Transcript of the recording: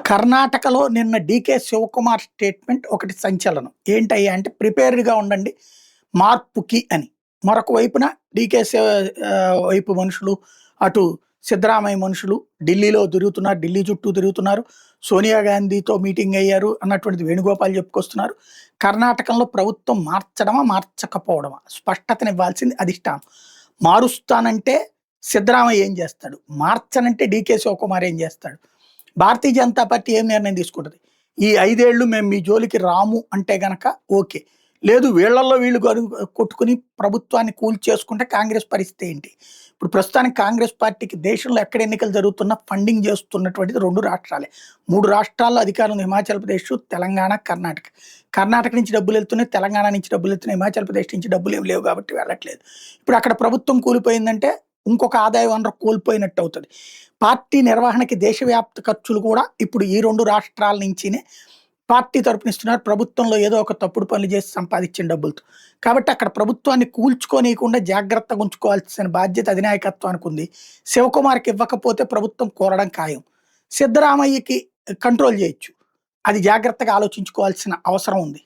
కర్ణాటకలో నిన్న DK Shivakumar statement ఒకటి సంచలనం. ఏంటయ్యా అంటే ప్రిపేర్డ్‌గా ఉండండి మార్పుకి అని. మరొక వైపున వైపు మనుషులు, అటు సిద్ధరామయ్య మనుషులు ఢిల్లీలో తిరుగుతున్నారు. ఢిల్లీ చుట్టూ తిరుగుతున్నారు. సోనియా గాంధీతో మీటింగ్ అయ్యారు అన్నటువంటిది వేణుగోపాల్ చెప్పుకొస్తున్నారు. కర్ణాటకలో ప్రభుత్వం మార్చడమా? మార్చకపోవడమా? స్పష్టతనివ్వాల్సింది అధిష్టానం. మారుస్తానంటే సిద్ధరామయ్య ఏం చేస్తాడు? మార్చనంటే డీకే శివకుమార్ ఏం చేస్తాడు? భారతీయ జనతా పార్టీ ఏం నిర్ణయం తీసుకుంటది? ఈ 5 ఏళ్ళు మేము మీ జోలికి రాము అంటే గనక ఓకే. లేదు వీళ్ళల్లో వీళ్ళు కొట్టుకుని ప్రభుత్వాన్ని కూల్చేసుకుంటే కాంగ్రెస్ పరిస్థితి ఏంటి? ఇప్పుడు ప్రస్తుతానికి కాంగ్రెస్ పార్టీకి దేశంలో ఎక్కడ ఎన్నికలు జరుగుతున్నా ఫండింగ్ చేస్తున్నటువంటిది 2 రాష్ట్రాలే. 3 రాష్ట్రాల్లో అధికారం ఉంది. హిమాచల్ ప్రదేశ్, తెలంగాణ, కర్ణాటక. కర్ణాటక నుంచి డబ్బులెళ్తున్నాయి, తెలంగాణ నుంచి డబ్బులెళ్తున్నాయి. హిమాచల్ ప్రదేశ్ నుంచి డబ్బులేమి లేవు కాబట్టి వెళ్ళట్లేదు. ఇప్పుడు అక్కడ ప్రభుత్వం కూలిపోయిందంటే ఇంకొక ఆదాయ వనరు కోల్పోయినట్టు అవుతది. పార్టీ నిర్వహణకి దేశవ్యాప్త ఖర్చులు కూడా ఇప్పుడు ఈ 2 రాష్ట్రాల నుంచినే పార్టీ తరపున ఇస్తున్నారు. ప్రభుత్వంలో ఏదో ఒక తప్పుడు పనులు చేసి సంపాదించిన డబ్బులతో. కాబట్టి అక్కడ ప్రభుత్వాన్ని కూల్చుకోనీయకుండా జాగ్రత్తగా ఉంచుకోవాల్సిన బాధ్యత అధినాయకత్వానికి ఉంది. శివకుమార్‌కి ఇవ్వకపోతే ప్రభుత్వం కోరడం ఖాయం. సిద్ధరామయ్యకి కంట్రోల్ చేయొచ్చు. అది జాగ్రత్తగా ఆలోచించుకోవాల్సిన అవసరం ఉంది.